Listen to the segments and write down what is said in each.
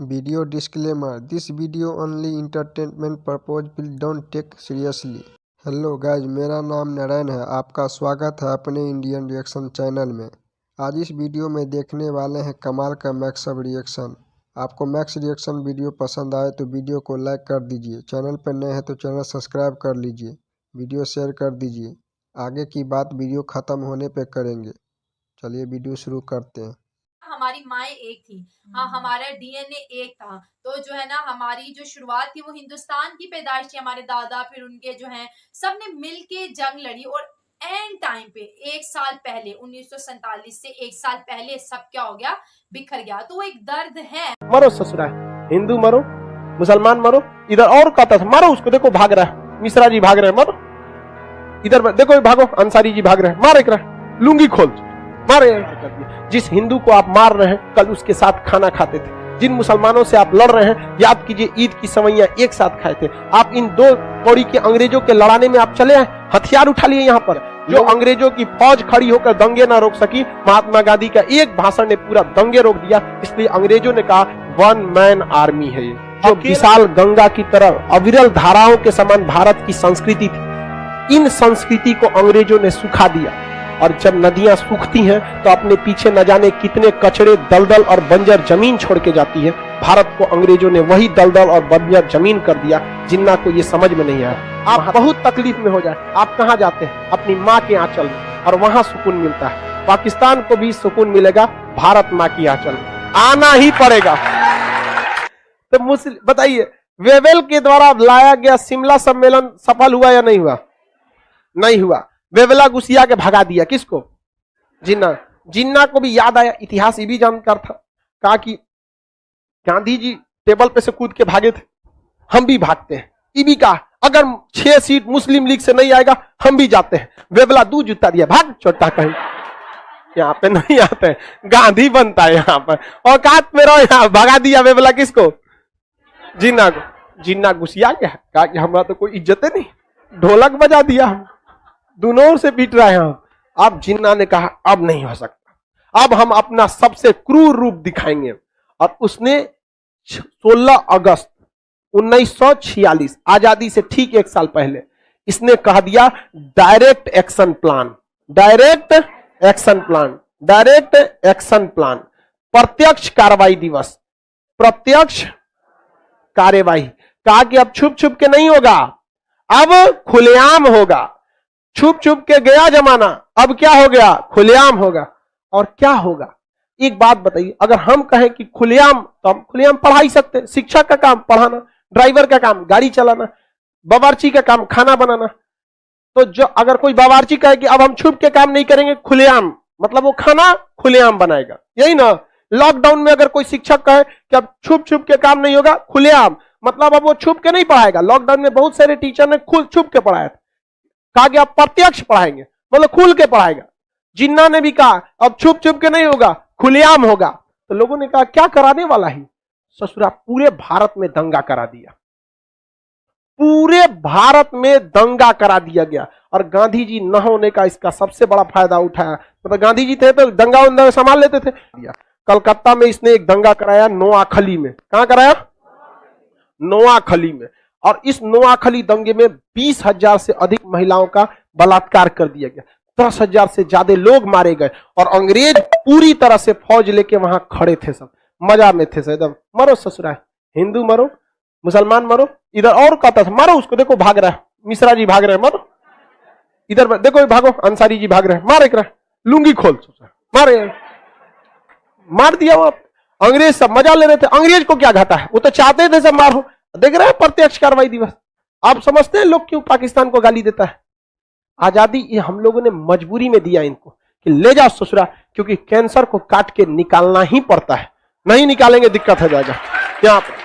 Video disclaimer: This video only entertainment purpose. Please don't take seriously. Hello guys, मेरा नाम नारायण है। आपका स्वागत है अपने इंडियन रिएक्शन चैनल में। आज इस वीडियो में देखने वाले हैं कमाल का मैक्सअप रिएक्शन। आपको मैक्स रिएक्शन वीडियो पसंद आए तो वीडियो को लाइक कर दीजिए। चैनल पर नए हैं तो चैनल सब्सक्राइब कर लीजिए। वीडियो शेयर कर दीजिए। आगे की बात वीडियो ख़त्म होने पर करेंगे। चलिए वीडियो शुरू करते हैं। हमारी माएँ एक थी, हाँ हमारा डीएनए एक था। तो जो है ना, हमारी जो शुरुआत थी वो हिंदुस्तान की पैदाइश थी। हमारे दादा, फिर उनके जो हैं, सबने मिलके जंग लड़ी और एंड टाइम पे 1 साल पहले 1947 से 1 साल पहले सब क्या हो गया, बिखर गया। तो वो एक दर्द है। मरो ससुरा, हिंदू मरो, मुसलमान मरो। इधर और कहता था मारो उसको, देखो भाग रहा है, मिश्रा जी भाग रहे हैं, मरो। इधर देखो भागो, अंसारी जी भाग रहे हैं, मार एक रहा, लुंगी खोल मारे। जिस हिंदू को आप मार रहे हैं कल उसके साथ खाना खाते थे। जिन मुसलमानों से आप लड़ रहे हैं, याद कीजिए ईद की सवैयां एक साथ खाए थे। आप इन 2 कौड़ी के अंग्रेजों के लड़ाने में आप चले हैं, हथियार उठा लिए। यहाँ पर जो अंग्रेजों की फौज खड़ी होकर दंगे ना रोक सकी, महात्मा गांधी का एक भाषण ने पूरा दंगे रोक दिया। इसलिए अंग्रेजों ने कहा 1 मैन आर्मी है ये। जो विशाल गंगा की तरह अविरल धाराओं के समान भारत की संस्कृति थी, इन संस्कृति को अंग्रेजों ने सुखा दिया। और जब नदियां सूखती हैं तो अपने पीछे न जाने कितने कचरे, दलदल और बंजर जमीन छोड़ के जाती है। भारत को अंग्रेजों ने वही दलदल और बंजर जमीन कर दिया। जिन्ना को ये समझ में नहीं आया। आप बहुत तकलीफ में हो जाए, आप कहाँ जाते हैं? अपनी माँ के आंचल में, और वहां सुकून मिलता है। पाकिस्तान को भी सुकून मिलेगा, भारत माँ की आंचल में आना ही पड़ेगा। तो मुस्लिम बताइए, वेवेल के द्वारा लाया गया शिमला सम्मेलन सफल हुआ या नहीं हुआ? नहीं हुआ। वेवेला घुसिया के भगा दिया किसको? जिन्ना। जिन्ना को भी याद आया, इतिहास ये भी जानकार था। कहा कि गांधी जी टेबल पे से कूद के भागे थे, हम भी भागते हैं। ये भी कहा अगर 6 सीट मुस्लिम लीग से नहीं आएगा हम भी जाते हैं। वेवेला 2 जूता दिया, भाग छोटा कहीं, यहाँ पे नहीं आते हैं। गांधी बनता है यहाँ पर, औकात में रहो। यहाँ भगा दिया वेवेला किसको? जिन्ना को। जिन्ना घुसिया गया, कहा कि हमारा तो कोई इज्जत नहीं, ढोलक बजा दिया, हम दोनों ओर से पीट रहे हैं। अब जिन्ना ने कहा अब नहीं हो सकता, अब हम अपना सबसे क्रूर रूप दिखाएंगे। और उसने 16 अगस्त 1946 आजादी से ठीक 1 साल पहले इसने कह दिया direct action plan, direct action plan, direct action plan, प्रत्यक्ष कार्रवाई दिवस, प्रत्यक्ष कार्यवाही। कहा कि अब छुप छुप के नहीं होगा, अब खुलेआम होगा। छुप छुप के गया जमाना, अब क्या हो गया? खुलेआम होगा। और क्या होगा? एक बात बताइए, अगर हम कहें कि खुलेआम, तो हम खुलेआम पढ़ा ही सकते हैं। शिक्षक का काम पढ़ाना, ड्राइवर का काम गाड़ी चलाना, बावर्ची का काम खाना बनाना। तो जो अगर कोई बावर्ची कहे कि अब हम छुप के काम नहीं करेंगे, खुलेआम, मतलब वो खाना खुलेआम बनाएगा, यही ना। लॉकडाउन में अगर कोई शिक्षक कहे कि अब छुप छुप के काम नहीं होगा, खुलेआम, मतलब अब वो छुप के नहीं पढ़ाएगा। लॉकडाउन में बहुत सारे टीचर ने छुप के पढ़ाया था, कहा कि आप प्रत्यक्ष पढ़ाएंगे, मतलब खुल के पढ़ाएगा। जिन्ना ने भी कहा अब छुप छुप के नहीं होगा, खुलेआम होगा। तो लोगों ने कहा क्या कराने वाला ही? ससुरा पूरे भारत में दंगा करा दिया, पूरे भारत में दंगा करा दिया गया। और गांधी जी न होने का इसका सबसे बड़ा फायदा उठाया। मतलब गांधी जी थे तो दंगा वंगा संभाल लेते थे। कलकत्ता में इसने एक दंगा कराया, नोआखली में। कहां कराया? नोआखली में। और इस नोआखली दंगे में 20,000 से अधिक महिलाओं का बलात्कार कर दिया गया, 10,000 से ज्यादा लोग मारे गए। और अंग्रेज पूरी तरह से फौज लेके वहां खड़े थे, सब मजा में थे एकदम। मरो ससुरा, हिंदू मरो, मुसलमान मरो। इधर और कहता था मारो उसको, देखो भाग रहा है, मिश्रा जी भाग रहे हैं, मरो। इधर देखो भागो, अंसारी जी भाग रहे हैं, मार एक रहा, लुंगी खोल मारे। मार दिया। वो अंग्रेज सब मजा ले रहे थे। अंग्रेज को क्या घाटा है, वो तो चाहते थे सब मारो। देख रहे हैं प्रत्यक्ष कार्रवाई दिवस। आप समझते हैं लोग क्यों पाकिस्तान को गाली देता है? आजादी ये हम लोगों ने मजबूरी में दिया इनको कि ले जाओ ससुरा, क्योंकि कैंसर को काट के निकालना ही पड़ता है, नहीं निकालेंगे दिक्कत हो जाएगा। यहाँ पर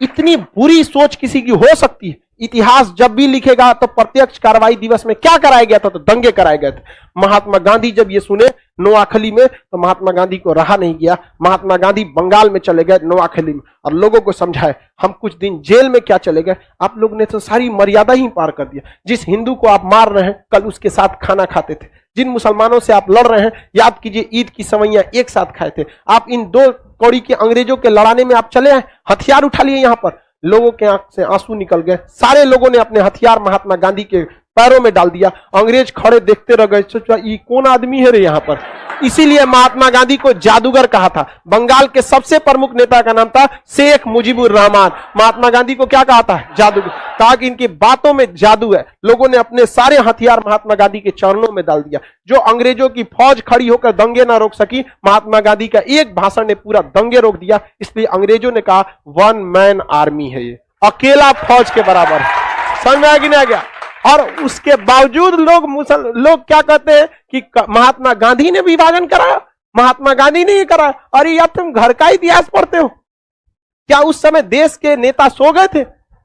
इतनी बुरी सोच किसी की हो सकती है? इतिहास जब भी लिखेगा तो प्रत्यक्ष कार्रवाई दिवस में क्या कराया गया था? तो दंगे कराए गए थे। महात्मा गांधी जब ये सुने नोआखली में, तो महात्मा गांधी को रहा नहीं गया। महात्मा गांधी बंगाल में चले गए, नोआखली में, और लोगों को समझाए। हम कुछ दिन जेल में क्या चले गए, आप लोग ने तो सारी मर्यादा ही पार कर दिया। जिस हिंदू को आप मार रहे हैं कल उसके साथ खाना खाते थे, जिन मुसलमानों से आप लड़ रहे हैं, याद कीजिए ईद की सवैयां एक साथ खाए थे आप। इन 2 कौड़ी के अंग्रेजों के लड़ाने में आप चले आए, हथियार उठा लिए यहां पर। लोगों के आंख से आंसू निकल गए, सारे लोगों ने अपने हथियार महात्मा गांधी के पैरों में डाल दिया। अंग्रेज खड़े देखते रह गए, सोचा ये कौन आदमी है रे यहां पर। इसीलिए महात्मा गांधी को जादूगर कहा था। बंगाल के सबसे प्रमुख नेता का नाम था शेख मुजीबुर रहमान। महात्मा गांधी को क्या कहा था? जादूगर। कहा कि इनकी बातों में जादू है। लोगों ने अपने सारे हथियार महात्मा गांधी के चरणों में डाल दिया। जो अंग्रेजों की फौज खड़ी होकर दंगे ना रोक सकी, महात्मा गांधी का एक भाषण ने पूरा दंगे रोक दिया। इसलिए अंग्रेजों ने कहा 1 मैन आर्मी है, ये अकेला फौज के बराबर है। समझ में आ कि नहीं आ गया? और उसके बावजूद लोग क्या कहते हैं कि महात्मा गांधी ने विभाजन कराया, महात्मा गांधी ने ये कराया। अरे यार तुम घर का इतिहास पढ़ते हो क्या? उस समय देश के नेता सो गए थे?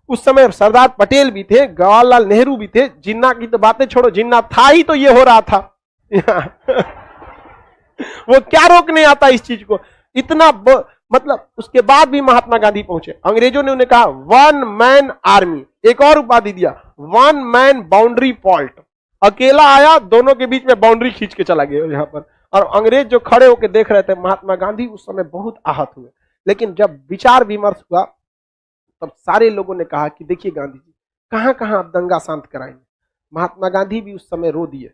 उस समय सरदार पटेल भी थे, जवाहरलाल नेहरू भी थे। जिन्ना की तो बातें छोड़ो, जिन्ना था ही तो ये हो रहा था। वो क्या रोकने आता इस चीज को? इतना मतलब उसके बाद भी महात्मा गांधी पहुंचे। अंग्रेजों ने उन्हें कहा 1 मैन आर्मी, एक और उपाधि दिया 1 मैन बाउंड्री फॉल्ट। अकेला आया, दोनों के बीच में बाउंड्री खींच के चला गया यहां पर। और अंग्रेज जो खड़े होकर देख रहे थे, महात्मा गांधी उस समय बहुत आहत हुए। लेकिन जब विचार विमर्श हुआ तब सारे लोगों ने कहा कि देखिए गांधी जी, कहां कहां आप दंगा शांत कराएंगे। महात्मा गांधी भी उस समय रो दिए।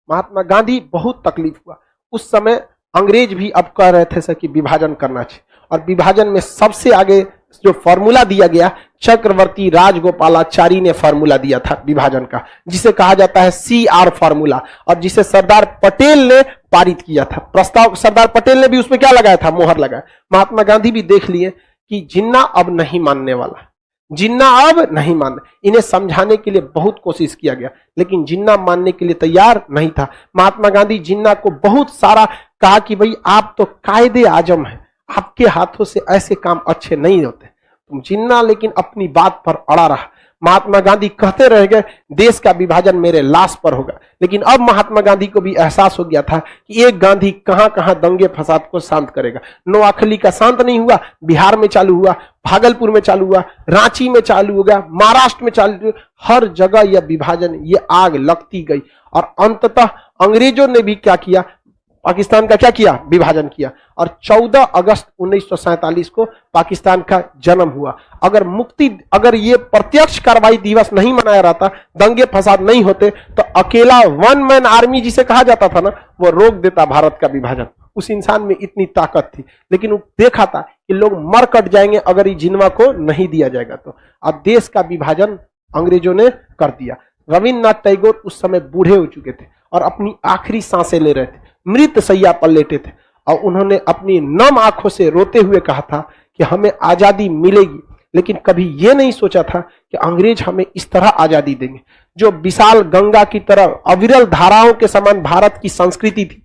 महात्मा गांधी बहुत तकलीफ हुआ। उस समय अंग्रेज भी अब कह रहे थे कि विभाजन करना चाहिए। और विभाजन में सबसे आगे जो फॉर्मूला दिया गया, चक्रवर्ती राजगोपालाचारी ने फॉर्मूला दिया था विभाजन का, जिसे कहा जाता है CR फॉर्मूला, और जिसे सरदार पटेल ने पारित किया था। प्रस्ताव सरदार पटेल ने भी उसमें क्या लगाया था? मोहर लगाया। महात्मा गांधी भी देख लिए कि जिन्ना अब नहीं मानने वाला, जिन्ना अब नहीं मानने। इन्हें समझाने के लिए बहुत कोशिश किया गया, लेकिन जिन्ना मानने के लिए तैयार नहीं था। महात्मा गांधी जिन्ना को बहुत सारा कहा कि भाई आप तो कायदे आजम है, आपके हाथों से ऐसे काम अच्छे नहीं होते। तुम जिन्ना लेकिन अपनी बात पर अड़ा रहा। महात्मा गांधी कहते रह गए देश का विभाजन मेरे लाश पर होगा। लेकिन अब महात्मा गांधी को भी एहसास हो गया था कि एक गांधी कहां कहां दंगे फसाद को शांत करेगा। नोआखली का शांत नहीं हुआ, बिहार में चालू हुआ, भागलपुर में चालू हुआ, रांची में चालू हो गया, महाराष्ट्र में चालू हुआ। हर जगह यह विभाजन, ये आग लगती गई। और अंततः अंग्रेजों ने भी क्या किया? पाकिस्तान का क्या किया? विभाजन किया। और 14 अगस्त 1947 को पाकिस्तान का जन्म हुआ। अगर ये प्रत्यक्ष कार्रवाई दिवस नहीं मनाया रहता, दंगे फसाद नहीं होते, तो अकेला 1 मैन आर्मी जिसे कहा जाता था ना, वो रोक देता भारत का विभाजन। उस इंसान में इतनी ताकत थी। लेकिन वो देखा था कि लोग मर कट जाएंगे अगर ये जिन्ना को नहीं दिया जाएगा। तो अब देश का विभाजन अंग्रेजों ने कर दिया। रविन्द्रनाथ टैगोर उस समय बूढ़े हो चुके थे और अपनी आखिरी सांसें ले रहे थे, मृत शैया पर लेटे थे। और उन्होंने अपनी नम आंखों से रोते हुए कहा था कि हमें आजादी मिलेगी। लेकिन कभी यह नहीं सोचा था कि अंग्रेज हमें इस तरह आजादी देंगे। जो विशाल गंगा की तरह अविरल धाराओं के समान भारत की संस्कृति थी,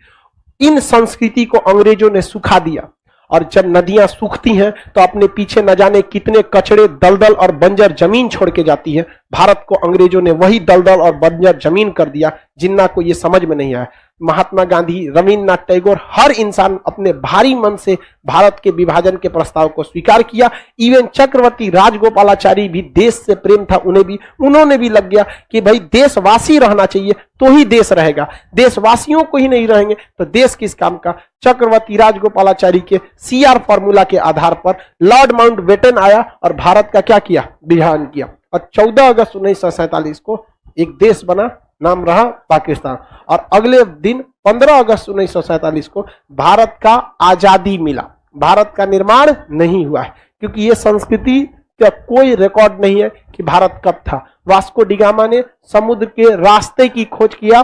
इन संस्कृति को अंग्रेजों ने सुखा दिया। और जब नदियां सूखती हैं तो अपने पीछे न जाने कितने कचड़े, दलदल और बंजर जमीन छोड़ के जाती है। भारत को अंग्रेजों ने वही दलदल और बंजर जमीन कर दिया। जिन्ना को यह समझ में नहीं आया। महात्मा गांधी, रविन्द्रनाथ टैगोर, हर इंसान अपने भारी मन से भारत के विभाजन के प्रस्ताव को स्वीकार किया। इवन चक्रवर्ती राजगोपालाचारी भी देश से प्रेम था, उन्होंने भी लग गया कि भाई देशवासी रहना चाहिए तो ही देश रहेगा, देशवासियों को ही नहीं रहेंगे तो देश किस काम का। चक्रवर्ती राजगोपालाचारी के CR फॉर्मूला के आधार पर लॉर्ड माउंटबेटन आया और भारत का क्या किया? विभाजन किया। और 14 अगस्त 1947 को एक देश बना, नाम रहा पाकिस्तान। और अगले दिन 15 अगस्त 1947 को भारत का आजादी मिला। भारत का निर्माण नहीं हुआ है क्योंकि ये संस्कृति का कोई रिकॉर्ड नहीं है कि भारत कब था। वास्को डिगामा ने समुद्र के रास्ते की खोज किया,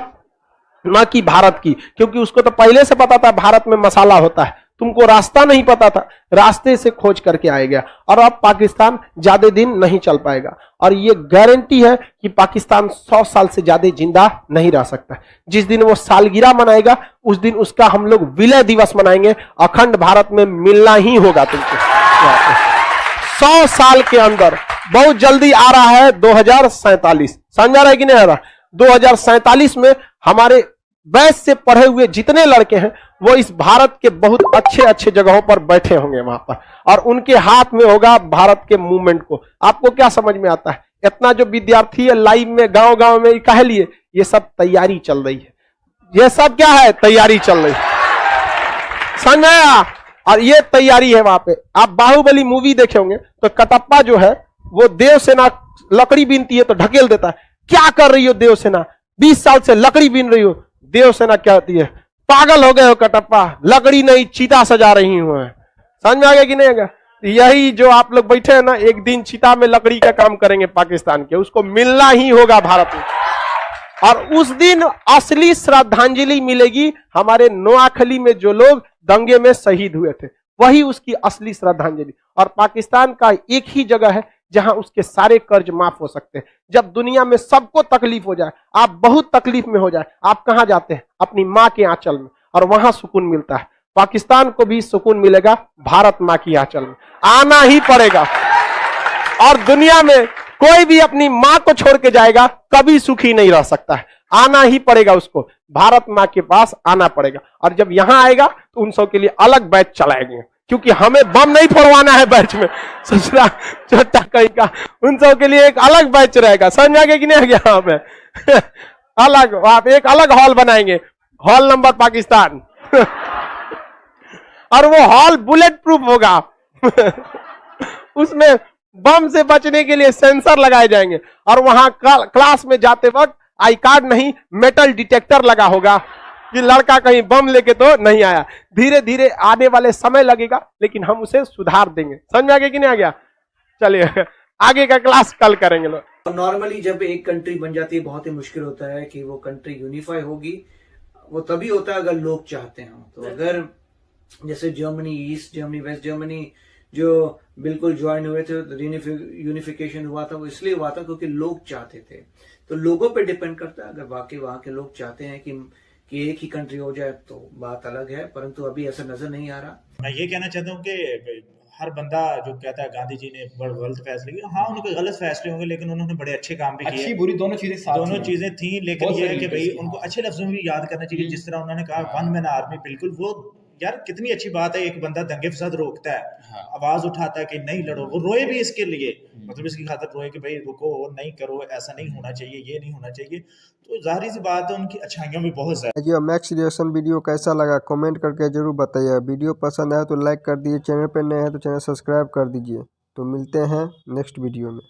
ना कि भारत की, क्योंकि उसको तो पहले से पता था भारत में मसाला होता है, तुमको रास्ता नहीं पता था, रास्ते से खोज करके आया गया। और अब पाकिस्तान ज्यादा दिन नहीं चल पाएगा। और ये गारंटी है कि पाकिस्तान 100 साल से ज्यादा जिंदा नहीं रह सकता। जिस दिन वो सालगिरह मनाएगा उस दिन उसका हम लोग विलय दिवस मनाएंगे। अखंड भारत में मिलना ही होगा तुमको। 100 साल के अंदर, बहुत जल्दी आ रहा है 2047। समझा रहा है कि नहीं आ रहा? 2047 में हमारे बैच से पढ़े हुए जितने लड़के हैं वो इस भारत के बहुत अच्छे अच्छे जगहों पर बैठे होंगे वहां पर, और उनके हाथ में होगा भारत के मूवमेंट को। आपको क्या समझ में आता है? इतना जो विद्यार्थी है लाइव में, गांव गांव में, कह लिए ये सब तैयारी चल रही है। ये सब क्या है, तैयारी चल रही, समझ में आया? और ये तैयारी है वहां पे। आप बाहुबली मूवी देखे होंगे तो कटप्पा जो है वो देवसेना लकड़ी बीनती है तो ढकेल देता है। क्या कर रही हो देवसेना, 20 साल से लकड़ी बीन रही हो। देवसेना क्या होती है, पागल हो गए हो कटप्पा, लकड़ी नहीं चीता सजा रही हूं। समझ में आ गया कि नहीं आएगा? यही जो आप लोग बैठे हैं ना, एक दिन चीता में लकड़ी का काम करेंगे पाकिस्तान के, उसको मिलना ही होगा भारत में। और उस दिन असली श्रद्धांजलि मिलेगी हमारे नोआखली में जो लोग दंगे में शहीद हुए थे, वही उसकी असली श्रद्धांजलि। और पाकिस्तान का एक ही जगह है जहां उसके सारे कर्ज माफ हो सकते हैं। जब दुनिया में सबको तकलीफ हो जाए, आप बहुत तकलीफ में हो जाए, आप कहां जाते हैं? अपनी मां के आंचल में, और वहां सुकून मिलता है। पाकिस्तान को भी सुकून मिलेगा भारत मां की आंचल में, आना ही पड़ेगा। और दुनिया में कोई भी अपनी मां को छोड़ के जाएगा कभी सुखी नहीं रह सकता है, आना ही पड़ेगा उसको, भारत मां के पास आना पड़ेगा। और जब यहां आएगा तो उन सब के लिए अलग बैच चलाएंगे, क्योंकि हमें बम नहीं फोड़वाना है बैच में, ससुरा छोटा कहीं का, उन सब के लिए एक अलग बैच रहेगा। समझ में आ गया कि नहीं आ गया? यहाँ पे अलग आप एक अलग हॉल बनाएंगे, हॉल नंबर पाकिस्तान और वो हॉल बुलेट प्रूफ होगा उसमें बम से बचने के लिए सेंसर लगाए जाएंगे। और वहां क्लास में जाते वक्त आई कार्ड नहीं, मेटल डिटेक्टर लगा होगा कि लड़का कहीं बम लेके तो नहीं आया। धीरे धीरे आने वाले समय लगेगा, लेकिन हम उसे सुधार देंगे। समझ में आ गया कि नहीं आ गया? चलिए आगे का क्लास कल करेंगे लोग। नॉर्मली जब एक कंट्री बन जाती है बहुत ही मुश्किल होता है कि वो कंट्री यूनिफाई होगी, वो तभी होता है अगर लोग चाहते हैं। तो अगर जैसे Germany, East Germany, West Germany जो बिल्कुल ज्वाइन हुए थे, यूनिफिकेशन हुआ था, वो इसलिए हुआ था क्योंकि लोग चाहते थे। तो लोगों पे डिपेंड करता है, अगर वाकई वहां के लोग चाहते हैं कि एक ही कंट्री हो जाए तो बात अलग है, परंतु अभी ऐसा नजर नहीं आ रहा। मैं ये कहना चाहता हूँ कि हर बंदा जो कहता है गांधी जी ने बड़े गलत फैसले किए, हाँ उनके गलत फैसले होंगे, लेकिन उन्होंने बड़े अच्छे काम भी किए, अच्छी बुरी दोनों चीजें साथ दोनों थी। चीजें थी। लेकिन बहुत ये है सारी कि भाई चीजें, उनको हाँ। अच्छे लफ्जों में भी याद करना चाहिए। जिस तरह उन्होंने कहा वन मैन आर्मी, बिल्कुल वो यार कितनी अच्छी बात है। एक बंदा दंगे फसाद रोकता है, हाँ। आवाज उठाता है कि नहीं लड़ो, वो रोए भी इसके लिए, मतलब इसकी खातिर रोए कि भाई रुको, नहीं करो, ऐसा नहीं होना चाहिए, ये नहीं होना चाहिए। तो जाहिर सी बात है उनकी अच्छाइयां भी बहुत ज्यादा। ये मैक्स रिएक्शन वीडियो कैसा लगा कमेंट करके जरूर बताइए। वीडियो पसंद आया तो लाइक कर दीजिए, चैनल पर नए हैं तो चैनल सब्सक्राइब कर दीजिए। तो मिलते हैं नेक्स्ट वीडियो में।